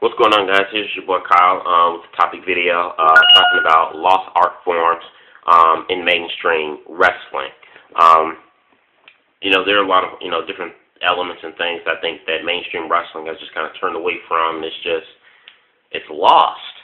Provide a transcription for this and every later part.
What's going on, guys? Here's your boy Kyle with the topic video talking about lost art forms in mainstream wrestling. Um, there are a lot of different elements and things I think that mainstream wrestling has just kind of turned away from. It's lost.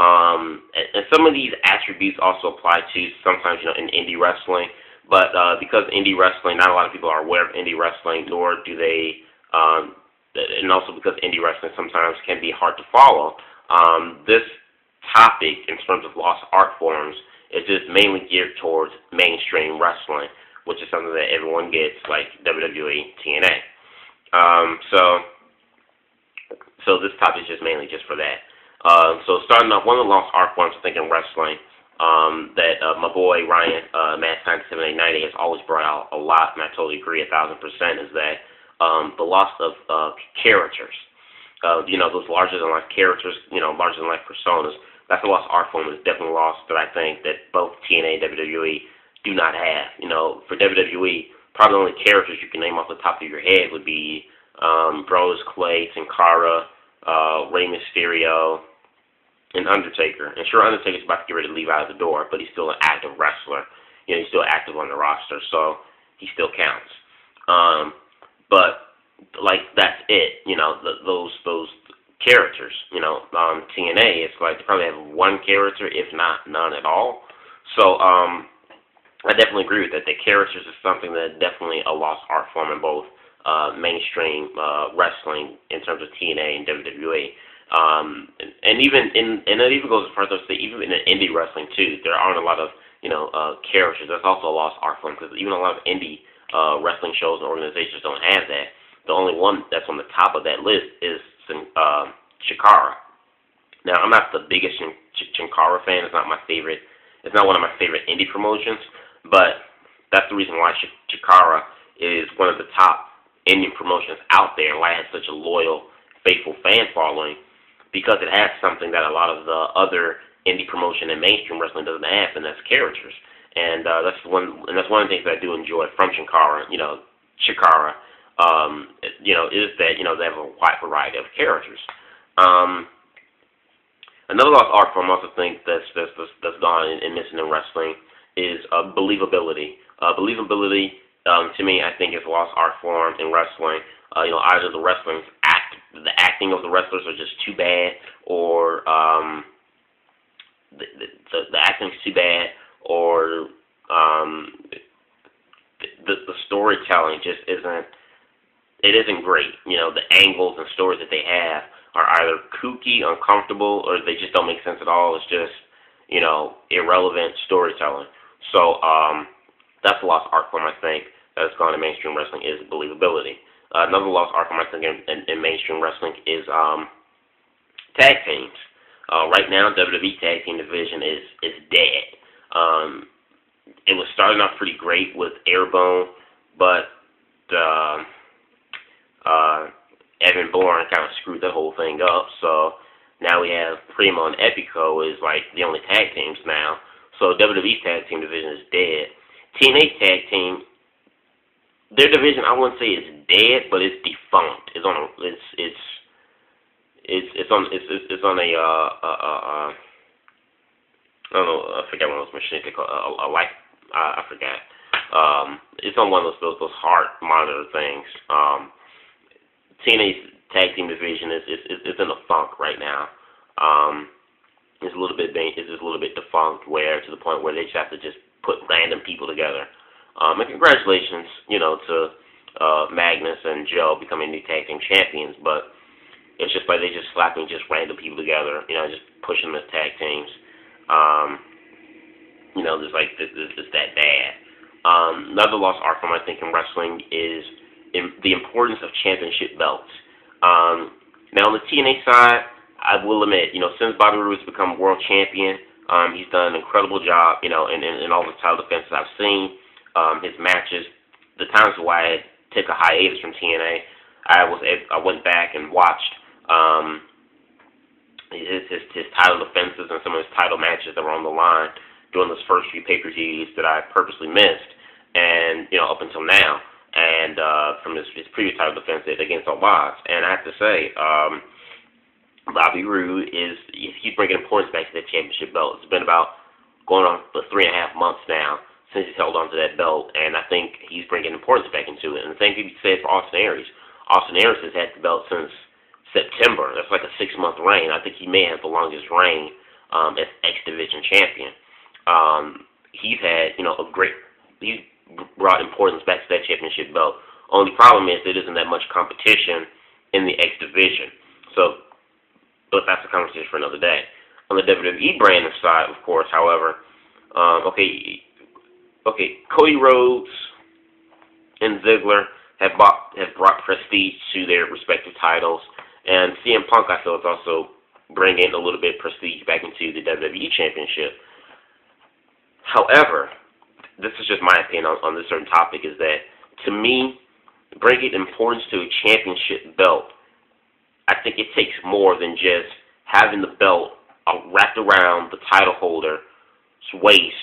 And some of these attributes also apply to sometimes in indie wrestling, but because indie wrestling, not a lot of people are aware of indie wrestling, nor do they. And also because indie wrestling sometimes can be hard to follow. This topic, in terms of lost art forms, is just mainly geared towards mainstream wrestling, which is something that everyone gets, like WWE, TNA. So this topic is just mainly just for that. So starting off, one of the lost art forms I think in wrestling that my boy Ryan, Matt9789, has always brought out a lot, and I totally agree 1,000%, is that the loss of characters. Those larger-than-life characters, larger-than-life personas. That's a lost art form. It's definitely lost that I think that both TNA and WWE do not have. For WWE, probably the only characters you can name off the top of your head would be Brodus Clay, Sin Cara, Rey Mysterio, and Undertaker. And sure, Undertaker's about to get ready to leave out of the door, but he's still an active wrestler. He's still active on the roster, so he still counts. But that's it. Those characters. TNA, it's like they probably have one character, if not none at all. So I definitely agree with that. The characters is something that definitely a lost art form in both mainstream wrestling in terms of TNA and WWE. And it even goes further to say even in indie wrestling too, there aren't a lot of characters. That's also a lost art form because even a lot of indie wrestling shows and organizations don't have that. The only one that's on the top of that list is Chikara. Now, I'm not the biggest Chikara fan. It's not my favorite. It's not one of my favorite indie promotions, but that's the reason why Chikara is one of the top indie promotions out there, and why it has such a loyal, faithful fan following, because it has something that a lot of the other indie promotion and mainstream wrestling doesn't have, and that's characters. And that's one of the things that I do enjoy from Chikara. Chikara, is that they have a wide variety of characters. Another lost art form I also think that's gone and missing in wrestling is believability. Believability, to me, I think is a lost art form in wrestling. Either the acting of the wrestlers are just too bad, or the acting's too bad, or the storytelling just isn't great. The angles and stories that they have are either kooky, uncomfortable, or they just don't make sense at all. It's just, irrelevant storytelling. So that's a lost art form, I think, that's gone to mainstream wrestling, is believability. Another lost art form, I think, in mainstream wrestling is tag teams. Right now, WWE tag team division is dead. It was starting off pretty great with Airborne, but Evan Bourne kind of screwed the whole thing up. So now we have Primo and Epico is like the only tag teams now. So WWE's tag team division is dead. TNA's tag team, their division, I wouldn't say it's dead, but it's defunct. It's on a I don't know, I forget one of those machines they call I forgot. It's on one of those heart monitor things. TNA's tag team division is in a funk right now. It's a little bit defunct, where to the point where they just have to just put random people together. And congratulations, to Magnus and Joe becoming new tag team champions, but it's just like they just slapping just random people together, just pushing them as tag teams. It's that bad. Another lost art form, I think, in wrestling is the importance of championship belts. Now, on the TNA side, I will admit, since Bobby Roode has become world champion, he's done an incredible job, in all the title defenses I've seen, his matches. The times where I took a hiatus from TNA, I went back and watched his title defenses and some of his title matches that were on the line during those first few pay-per-views that I purposely missed, and up until now, and from his previous title defense against all odds. And I have to say, Bobby Roode he's bringing importance back to that championship belt. It's been about going on for 3.5 months now since he's held onto that belt, and I think he's bringing importance back into it. And the same can be said for Austin Aries. Austin Aries has had the belt since September. That's like a 6-month reign. I think he may have the longest reign as X Division champion. He's had, he's brought importance back to that championship belt. Only problem is there isn't that much competition in the X Division. So, but that's a conversation for another day. On the WWE brand side, of course, however, Cody Rhodes and Ziggler have brought prestige to their respective titles, and CM Punk, I feel, is also bringing a little bit of prestige back into the WWE Championship. However, this is just my opinion on this certain topic, is that, to me, bringing importance to a championship belt, I think it takes more than just having the belt wrapped around the title holder's waist,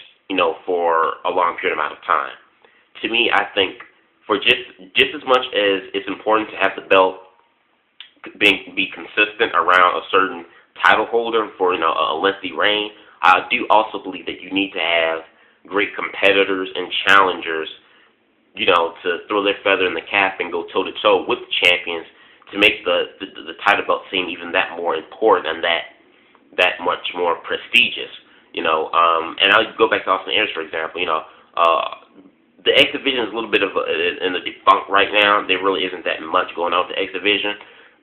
for a long period amount of time. To me, I think for just as much as it's important to have the belt be consistent around a certain title holder for a lengthy reign, I do also believe that you need to have great competitors and challengers, to throw their feather in the cap and go toe to toe with the champions to make the title belt seem even that more important and that much more prestigious. And I'll go back to Austin Aries, for example. The X Division is a little bit in the defunct right now. There really isn't that much going on with the X Division.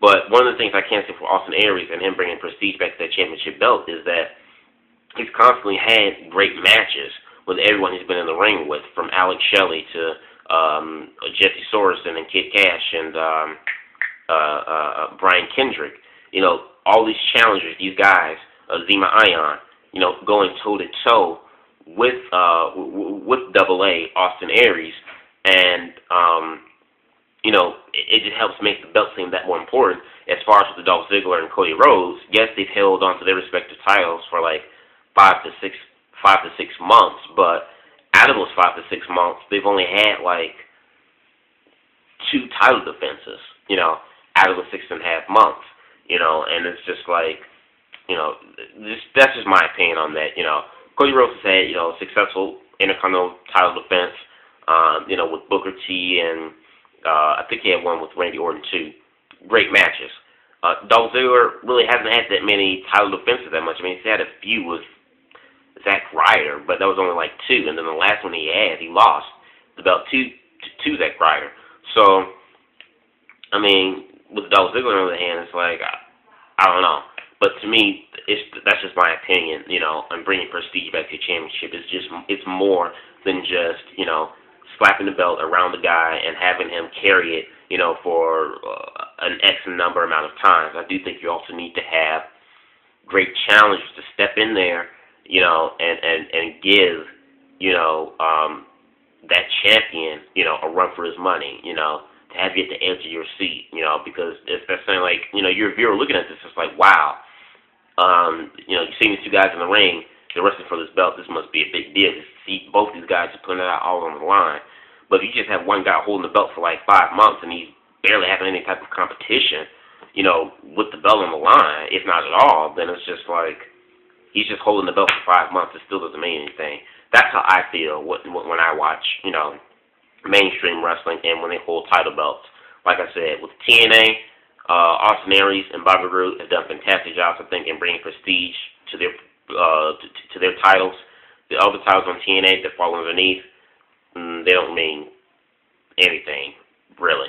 But one of the things I can say for Austin Aries and him bringing prestige back to that championship belt is that he's constantly had great matches with everyone he's been in the ring with, from Alex Shelley to Jesse Sorensen and Kid Cash and Brian Kendrick. All these challengers, these guys, Zema Ion, going toe-to-toe with Double A, Austin Aries, and, it just helps make the belt seem that more important. As far as with the Dolph Ziggler and Cody Rhodes, yes, they've held on to their respective titles for like 5 to 6 months, but out of those 5 to 6 months, they've only had like 2 title defenses, out of the 6.5 months, and it's just like, that's just my opinion on that. Cody Rhodes has had, successful Intercontinental title defense, with Booker T, and I think he had one with Randy Orton too. Great matches. Dolph Ziggler really hasn't had that many title defenses that much. I mean, he's had a few with Zack Ryder, but that was only like 2, and then the last one he lost the belt to Zack Ryder. So, I mean, with Dolph Ziggler on the other hand, it's like, I don't know. But to me, that's just my opinion, on bringing prestige back to the championship. It's more than just, slapping the belt around the guy and having him carry it, for an X number amount of times. I do think you also need to have great challengers to step in there, and give, that champion, a run for his money, to have you at the edge of your seat, because it's saying like, you're a viewer looking at this, it's like, wow, you've seen these 2 guys in the ring, they're wrestling for this belt, this must be a big deal. To see both these guys are putting it out all on the line. But if you just have one guy holding the belt for like 5 months and he's barely having any type of competition, with the belt on the line, if not at all, then it's just like, he's just holding the belt for 5 months. It still doesn't mean anything. That's how I feel when I watch, mainstream wrestling and when they hold title belts. Like I said, with TNA, Austin Aries and Bobby Roode have done fantastic jobs, I think, in bringing prestige to their titles. The other titles on TNA that fall underneath, they don't mean anything, really.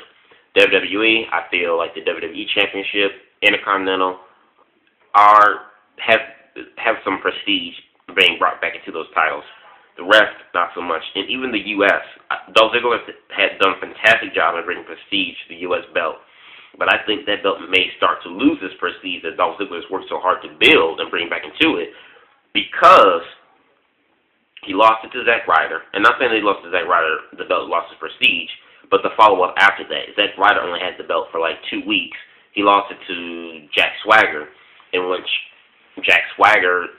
WWE, I feel like the WWE Championship, Intercontinental, have some prestige being brought back into those titles. The rest, not so much. And even the U.S., Dolph Ziggler has done a fantastic job in bringing prestige to the U.S. belt. But I think that belt may start to lose its prestige that Dolph Ziggler has worked so hard to build and bring back into it, because he lost it to Zack Ryder. And not saying that he lost to Zack Ryder, the belt lost its prestige, but the follow-up after that. Zack Ryder only had the belt for like 2 weeks. He lost it to Jack Swagger, in which Jack Swagger,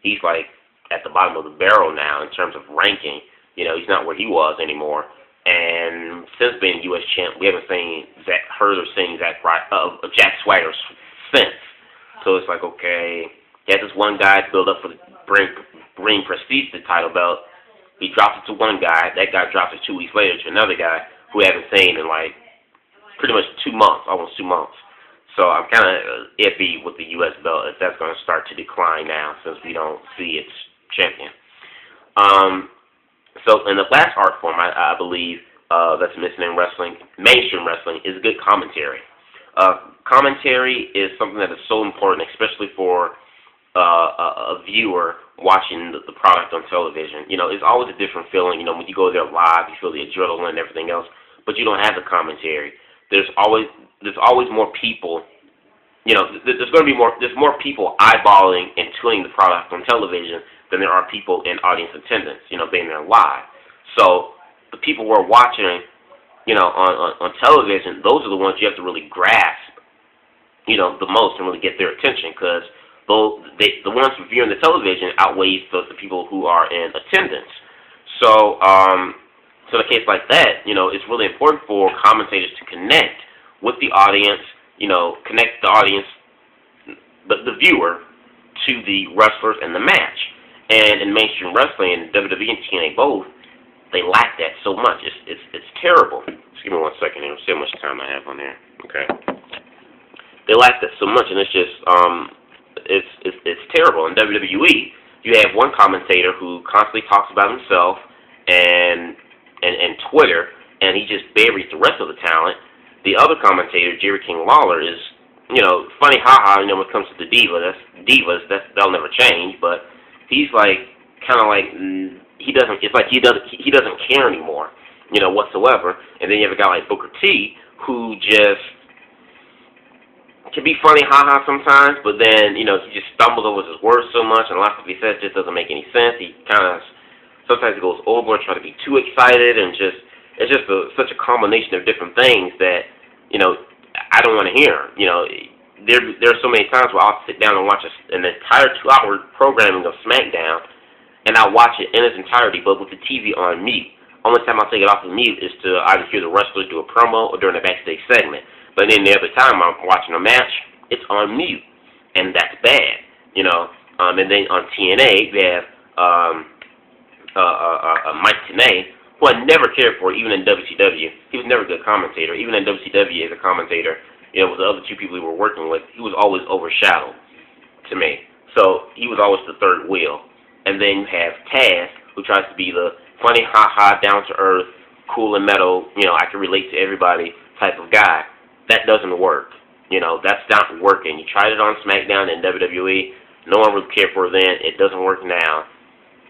he's like at the bottom of the barrel now in terms of ranking. He's not where he was anymore. And since being U.S. champ, we haven't heard or seen Jack Swagger since. So it's like, okay, he had this one guy build up for the bring prestige to the title belt. He drops it to one guy. That guy drops it 2 weeks later to another guy who we haven't seen in like pretty much 2 months, almost 2 months. So I'm kind of iffy with the U.S. belt if that's going to start to decline now since we don't see its champion. So in the last art form, I believe that's missing in wrestling, mainstream wrestling, is good commentary. Commentary is something that is so important, especially for a viewer watching the product on television. You know, it's always a different feeling. You know, when you go there live, you feel the adrenaline and everything else, but you don't have the commentary. There's always more people. You know, there's more people eyeballing and tuning the product on television than there are people in audience attendance. You know, being there live. So the people who are watching, you know, on television, those are the ones you have to really grasp, you know, the most and really get their attention, because the ones viewing the television outweighs the people who are in attendance. So, in a case like that, you know, it's really important for commentators to connect with the audience, you know, connect the audience, the viewer, to the wrestlers and the match. And in mainstream wrestling, and WWE and TNA both, they lack that so much. It's terrible. Just give me 1 second here. See how much time I have on there. Okay. They lack that so much, and it's just it's terrible. In WWE, you have one commentator who constantly talks about himself and Twitter, and he just buries the rest of the talent. The other commentator, Jerry King Lawler, is, you know, funny, haha. You know, when it comes to the divas, that'll never change. But he's like kind of like he doesn't. It's like he doesn't care anymore, you know, whatsoever. And then you have a guy like Booker T, who just can be funny, haha, sometimes, but then, you know, he just stumbles over his words so much, and a lot of stuff he says just doesn't make any sense. He kind of, sometimes he goes over, try to be too excited, and it's just such a combination of different things that, you know, I don't want to hear. You know, there are so many times where I'll sit down and watch an entire 2-hour programming of SmackDown, and I'll watch it in its entirety, but with the TV on mute. Only time I'll take it off of mute is to either hear the wrestlers do a promo or during a backstage segment. But then the other time I'm watching a match, it's on mute, and that's bad, you know. And then on TNA, they have Mike Tenay, who I never cared for, even in WCW. He was never a good commentator. Even in WCW as a commentator, you know, with the other two people we were working with, he was always overshadowed to me. So he was always the third wheel. And then you have Taz, who tries to be the funny, ha-ha, down-to-earth, cool and metal, you know, I can relate to everybody type of guy. That doesn't work. You know, that's not working. You tried it on SmackDown and WWE. No one really cared for it then. It doesn't work now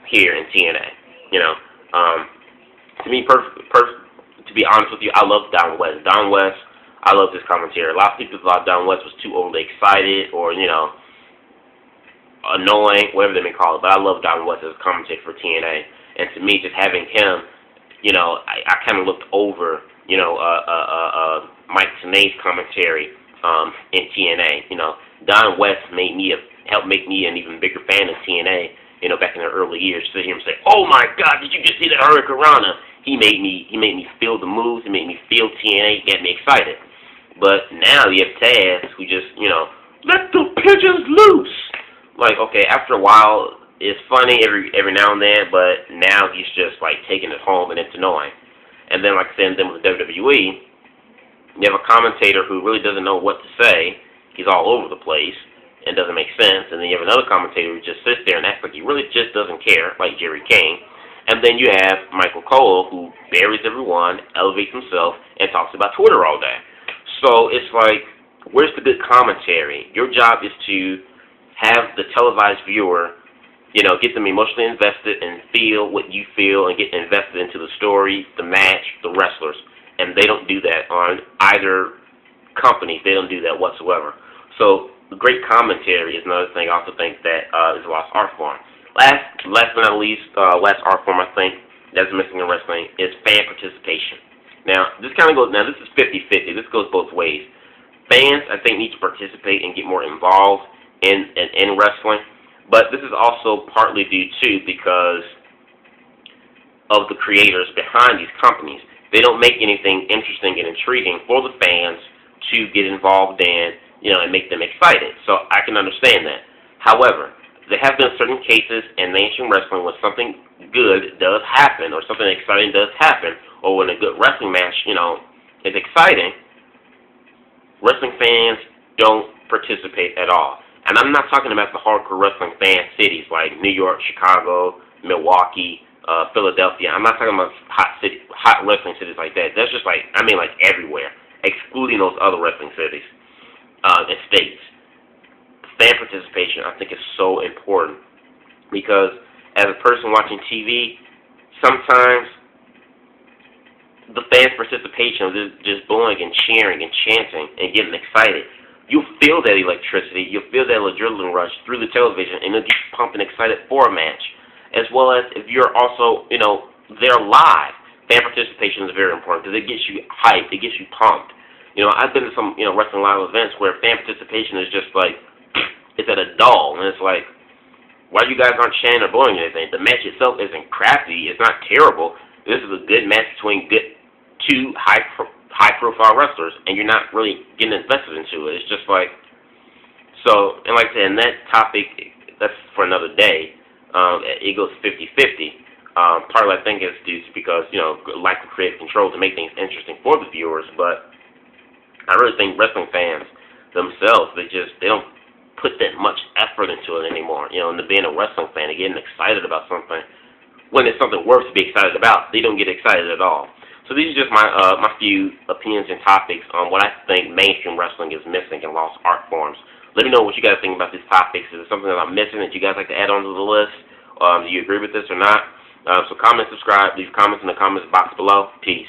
here in TNA. You know, to me, to be honest with you, I love Don West. Don West, I love his commentary. A lot of people thought Don West was too overly excited or, you know, annoying, whatever they may call it. But I love Don West as a commentator for TNA. And to me, just having him, you know, I kind of looked over, you know, Mike Tenay's commentary in TNA. You know, Don West helped make me an even bigger fan of TNA, you know, back in the early years. To hear him say, "Oh my God, did you just see that Hurricane Rana?" He made me feel the moves. He made me feel TNA. He got me excited. But now you have Taz, who just, you know, let the pigeons loose. Like, okay, after a while, it's funny every now and then, but now he's just like taking it home and it's annoying. And then, like I said, then with WWE, you have a commentator who really doesn't know what to say. He's all over the place and doesn't make sense. And then you have another commentator who just sits there and acts like he really just doesn't care, like Jerry King. And then you have Michael Cole, who buries everyone, elevates himself, and talks about Twitter all day. So it's like, where's the good commentary? Your job is to have the televised viewer, you know, get them emotionally invested and feel what you feel and get invested into the story, the match, the wrestlers. And they don't do that on either company. They don't do that whatsoever. So great commentary is another thing I also think that is a lost art form. Last but not least, last art form I think that's missing in wrestling is fan participation. Now, this kind of goes, now this is 50-50. This goes both ways. Fans, I think, need to participate and get more involved in wrestling. But this is also partly due to because of the creators behind these companies. They don't make anything interesting and intriguing for the fans to get involved in and make them excited. So I can understand that. However, there have been certain cases in mainstream wrestling when something good does happen, or something exciting does happen, or when a good wrestling match, is exciting, wrestling fans don't participate at all. And I'm not talking about the hardcore wrestling fan cities like New York, Chicago, Milwaukee, Philadelphia. I'm not talking about hot wrestling cities like that. That's just like everywhere, excluding those other wrestling cities and states. Fan participation, I think, is so important because as a person watching TV, sometimes the fans' participation is just booing and cheering and chanting and getting excited. You'll feel that electricity, you'll feel that adrenaline rush through the television, and you'll get pumped and excited for a match. As well as if you're also, there live. Fan participation is very important because it gets you hyped, it gets you pumped. I've been to some, wrestling live events where fan participation is just like, it's at a dull, and it's like, why you guys aren't chanting or booing anything? The match itself isn't crappy, it's not terrible. This is a good match between two high-profile wrestlers, and you're not really getting invested into it. It's just like, so, and like I said, in that topic, that's for another day. It goes 50-50. Partly I think it's due to because, lack of creative control to make things interesting for the viewers, but I really think wrestling fans themselves, they don't put that much effort into it anymore. Into being a wrestling fan and getting excited about something. When it's something worth to be excited about, they don't get excited at all. So these are just my few opinions and topics on what I think mainstream wrestling is missing in lost art forms. Let me know what you guys think about these topics. Is it something that I'm missing that you guys like to add onto the list? Do you agree with this or not? So comment, subscribe, leave comments in the comments box below. Peace.